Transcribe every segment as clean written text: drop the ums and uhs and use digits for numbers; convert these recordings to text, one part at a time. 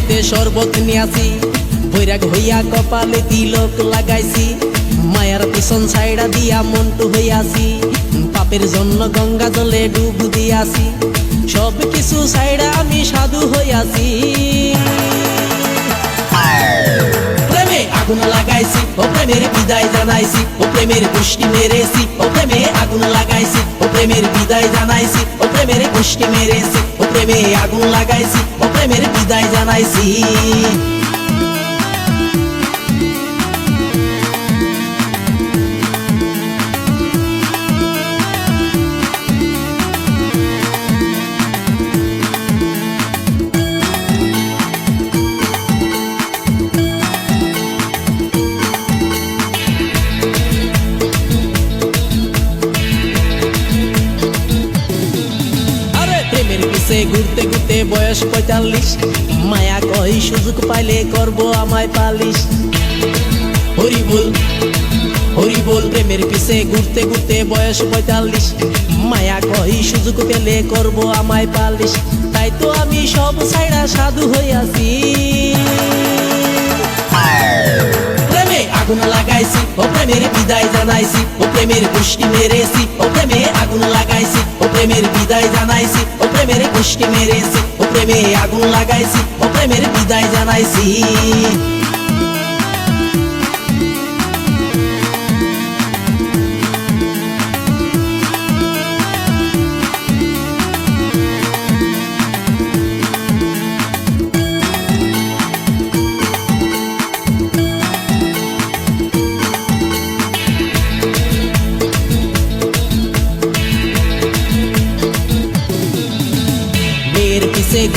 হাতে শরবত নিয়াছি, বৈরাগ হইয়া কপালে তিলক লাগাইছি, মায়ার পিছন ছাইড়া দিয়া মন্টু হইয়াছি, পাপের জন্য গঙ্গা জলে ডুব দিয়াছি, সব কিছু ছাইড়া আমি সাধু হইয়াছি। প্রেমে আগুন লাগাইছি, ও প্রেমের বিদায় জানাইছি, ও প্রেমের গোষ্ঠী মেরেছি, ও প্রেমে আগুন লাগাইছি, ও প্রেমের বিদায় জানাইছি, ও প্রেমের গোষ্ঠী মেরেছি, ও প্রেমে আগুন লাগাইছি, ও প্রেমের বিদায় জানাইছি। ঘুরতে ঘুরতে বয়স ৪৫, মায়া কই সুযোগ পাইলে করব আমায় পালিশ। হরি বল হরি বল, প্রেমের পিছে ঘুরতে ঘুরতে বয়স ৪৫, মায়া কই সুযোগ পেলে করব আমায় পালিশ, তাই তো আমি সব ছাইড়া সাধু হইয়াছি। প্রেমে আগুন লাগাইছি, ও প্রেমের বিদায় জানাইছি, ও প্রেমের গোষ্ঠী মেরেছি, ও প্রেমে আগুন লাগাইছি, ও প্রেমের বিদায় জানাইছি, ও প্রেমের গোষ্ঠী মেরেছি, ও প্রেমে আগুন লাগাইছি, ও প্রেমের বিদায় জানাইছি।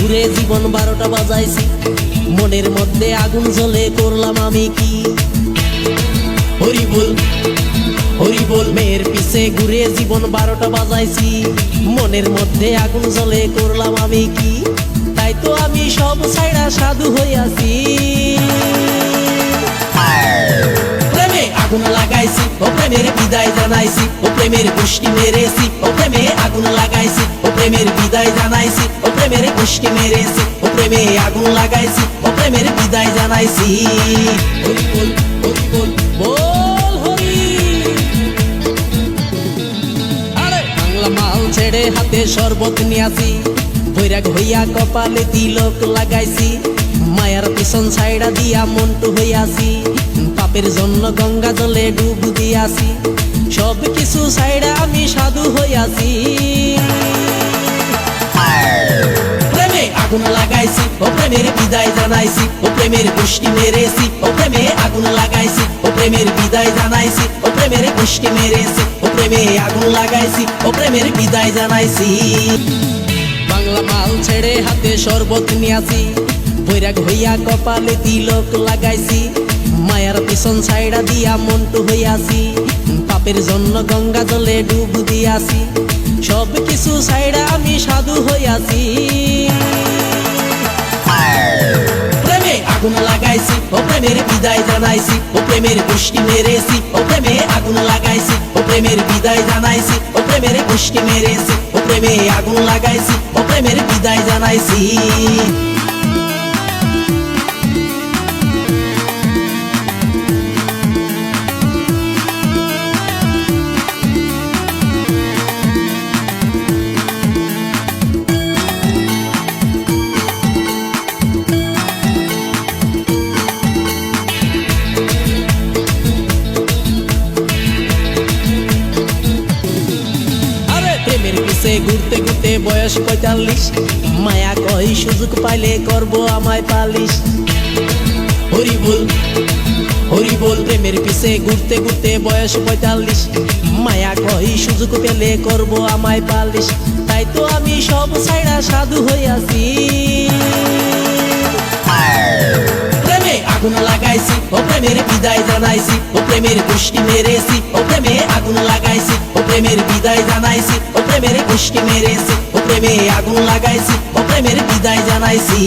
ঘুরে জীবন ১২টা বাজাইছি, মনের মধ্যে আগুন জ্বলে করলাম আমি কি। হরি বল হরি বল, মেয়ের পিছে ঘুরে জীবন ১২টা বাজাইছি, মনের মধ্যে আগুন জ্বলে করলাম আমি কি, তাই তো আমি সব ছাইড়া সাধু হইয়াছি। প্রেমে আগুন লাগাইছি, ও প্রেমের বিদায় জানাইছি, ও প্রেমের গোষ্ঠী মেরেছি, ও প্রেমে আগুন লাগাইছি, ও প্রেমের বিদায় জানাইছি, ও প্রেমের গোষ্ঠী মেরেছি, ও প্রেমে আগুন লাগাইছি, ও প্রেমের বিদায় জানাইছি। হরি বল হরি বল, বল হরি। আরে বাংলা মাল ছেড়ে হাতে শরবত নিয়াছি, বৈরাগ হইয়া কপালে তিলক লাগাইছি, মায়ার পিছন ছাইড়া দিয়া মন্টু হইয়াছি, পাপের জন্য গঙ্গা জলে ডুব দিয়াছি, সব কিছু ছাইড়া আমি সাধু হইয়াছি। প্রেমে আগুন লাগাইছি, ও প্রেমের বিদায় জানাইছি, ও প্রেমের গোষ্ঠী মেরেছি, ও প্রেমে আগুন লাগাইছি, ও প্রেমের বিদায় জানাইছি, ও প্রেমের গোষ্ঠী মেরেছি, ও প্রেমে আগুন লাগাইছি, ও প্রেমের বিদায় জানাইছি। বাংলা মাল ছেড়ে হাতে শরবত নিয়াছি, বৈরাগ হইয়া কপালে তিলক লাগাইছি, মায়ার পিছন ছাইড়া দিয়া মন্টু হইয়াছি, পাপের জন্য গঙ্গা জলে ডুব দিয়াছি, সব কিছু ছাইড়া আমি সাধু হইয়াছি। প্রেমে আগুন লাগাইছি, ও প্রেমের বিদায় জানাইছি, ও প্রেমের গোষ্ঠী মেরেছি, ও প্রেমে আগুন লাগাইছি, ও প্রেমের বিদায় জানাইছি, ও প্রেমের গোষ্ঠী মেরেছি, ও প্রেমে আগুন লাগাইছি, ও প্রেমের বিদায় জানাইছি। ঘুরতে ঘুরতে বয়স ৪৫, মায়া কই সুযোগ পাইলে করব আমায় পালিশ। হরি বল হরি বল, প্রেমের পিছে ঘুরতে ঘুরতে বয়স ৪৫, মায়া কই সুযোগ পেলে করব আমায় পালিশ, তাই তো আমি সব ছাইড়া সাধু হইয়াছি। প্রেমে আগুন লাগাইছি, ও প্রেমের বিদায় জানাইছি, ও প্রেমের গোষ্ঠী মেরেছি, ও প্রেমে আগুন লাগাইছি, ও প্রেমের বিদায় জানাইছি, ও প্রেমের গোষ্ঠী মেরেছি, ও প্রেমে আগুন লাগাইছি, ও প্রেমের বিদায় জানাইছি।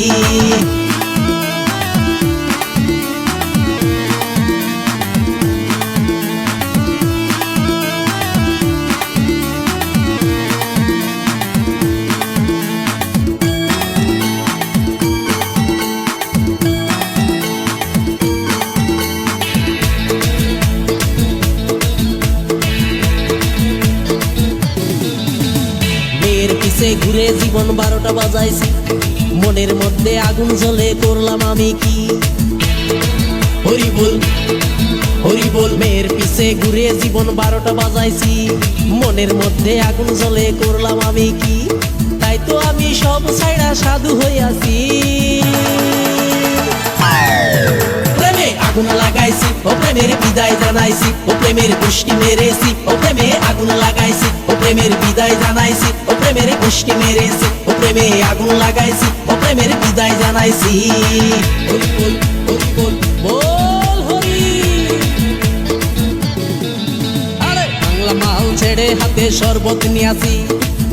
ঘুরে জীবন 12টা বাজাইছি, মনের মধ্যে আগুন জ্বলে করলাম আমি কি। হরি বল হরি বল, মেয়ের পিছে ঘুরে জীবন 12টা বাজাইছি, মনের মধ্যে আগুন জ্বলে করলাম আমি কি। তাই তো আমি সব ছাইড়া সাধু হইয়াছি। প্রেমে আগুন লাগাইছি, ও প্রেমের বিদায় জানাইছি, ও প্রেমের গোষ্ঠী মেরেছি, ও প্রেমে আগুন লাগাইছি, ও প্রেমের বিদায় জানাইছি, ও প্রেমের গোষ্ঠী মেরেছি, ও প্রেমে আগুন লাগাইছি, ও প্রেমের বিদায় জানাইছি। হরি বল হরি বল, বল হরি। আরে বাংলা মাল ছেড়ে হাতে শরবত নিয়াছি,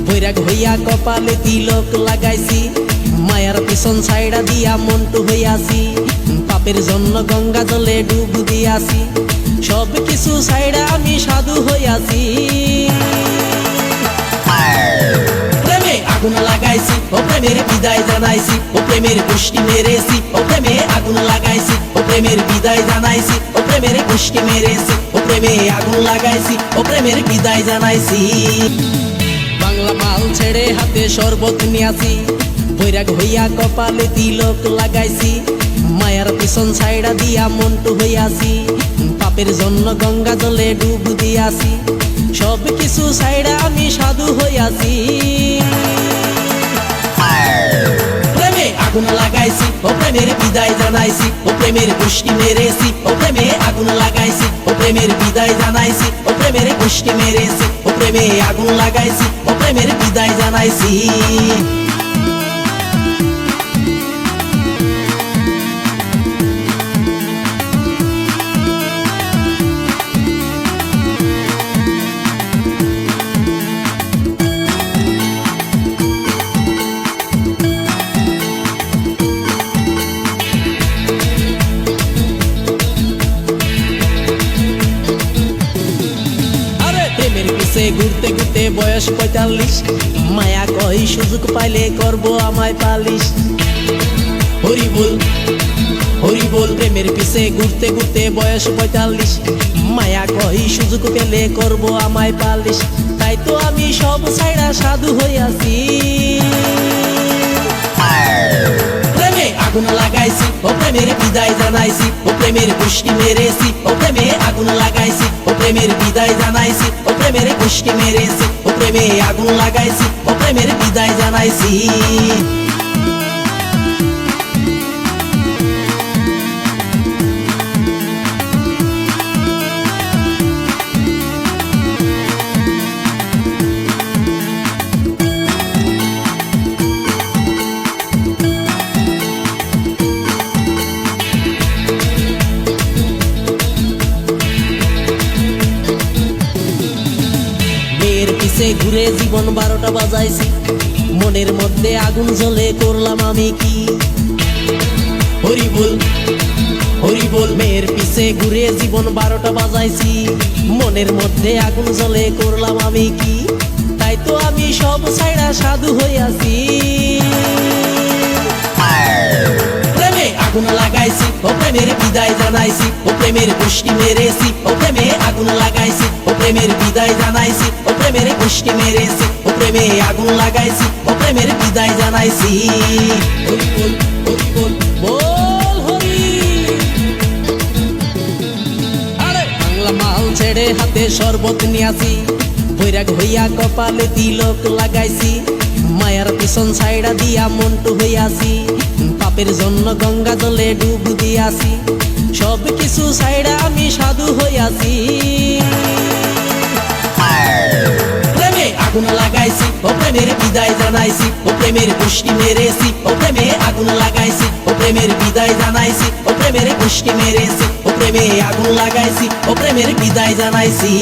বৈরাগ হইয়া কপালে তিলক লাগাইছি, মায়ার পিছন ছাইড়া দিয়া মন্টু হইয়াছি, পাপের জন্য গঙ্গা জলে ডুব দিয়াছি, সব কিছু ছাইড়া আমি সাধু হইয়াছি। প্রেমে আগুন লাগাইছি, ও প্রেমের বিদায় জানাইছি, ও প্রেমের গোষ্ঠী মেরেছি, ও প্রেমে আগুন লাগাইছি, ও প্রেমের বিদায় জানাইছি, ও প্রেমের গোষ্ঠী মেরেছি, ও প্রেমে আগুন লাগাইছি, ও প্রেমের বিদায় জানাইছি। বাংলা মাল ছেড়ে হাতে শরবত নিয়াছি, বৈরাগ হইয়া কপালে তিলক লাগাইছি, মায়ার পিছন ছাইড়া দিয়া মন্টু হইয়াছি, পাপের জন্য গঙ্গা জলে ডুব দিয়াছি, সব কিছু ছাইড়া আমি সাধু হইয়াছি। প্রেমে আগুন লাগাইছি, ও প্রেমের বিদায় জানাইছি, ও প্রেমের গোষ্ঠী মেরেছি, ও প্রেমে আগুন লাগাইছি, ও প্রেমের বিদায় জানাইছি, ও প্রেমের গোষ্ঠী মেরেছি, ও প্রেমে আগুন লাগাইছি, ও প্রেমের বিদায় জানাইছি। ঘুরতে ঘুরতে বয়স 45, মায়া কই সুযোগ পাইলে করব আমায় পালিশ। হরি বল হরি বল, প্রেমের পিছে ঘুরতে ঘুরতে বয়স 45, মায়া কই সুযোগ পেলে করব আমায় পালিশ। তাই তো আমি সব ছাইড়া সাধু হইয়াছি। প্রেমে আগুন লাগাইছি, ও প্রেমের বিদায় জানাইছি, ও প্রেমের গোষ্ঠী মেরেছি, ও প্রেমে আগুন লাগাইছি, ও প্রেমের বিদায় জানাইছি, ও প্রেমের গোষ্ঠী মেরেছি, ও প্রেমে আগুন লাগাইছি, ও প্রেমের বিদায় জানাইছি। ঘুরে জীবন 12টা বাজাইছি, মনের মধ্যে আগুন জ্বলে করলাম আমি কি। হরি বল হরি বল, মেয়ের পিছে ঘুরে জীবন 12টা বাজাইছি, মনের মধ্যে আগুন জ্বলে করলাম আমি কি। তাই তো আমি সব ছাইড়া সাধু হইয়াছি। প্রেমে আগুন লাগাইছি, ও প্রেমের বিদায় জানাইছি, ও প্রেমের গোষ্ঠী মেরেছি, ও প্রেমে আগুন লাগাইছি, ও প্রেমের বিদায় জানাইছি, ও প্রেমের গোষ্ঠী মেরেছি, ও প্রেমে আগুন লাগাইছি, ও প্রেমের বিদায় জানাইছি। হরি বল হরি বল, বল হরি। আরে বাংলা মাল ছেড়ে হাতে শরবত নিয়াছি, বৈরাগ হইয়া কপালে তিলক লাগাইছি, মায়ার পিছন ছাইড়া দিয়া মন্টু হইয়াছি, পাপের জন্য গঙ্গা জলে ডুব দিয়াছি, সব কিছু ছাইড়া আমি সাধু হইয়াছি। প্রেমে আগুন লাগাইছি, ও প্রেমের বিদায় জানাইছি, ও প্রেমের গোষ্ঠী মেরেছি, ও প্রেমে আগুন লাগাইছি, ও প্রেমের বিদায় জানাইছি, ও প্রেমের গোষ্ঠী মেরেছি, ও প্রেমে আগুন লাগাইছি, ও প্রেমের বিদায় জানাইছি।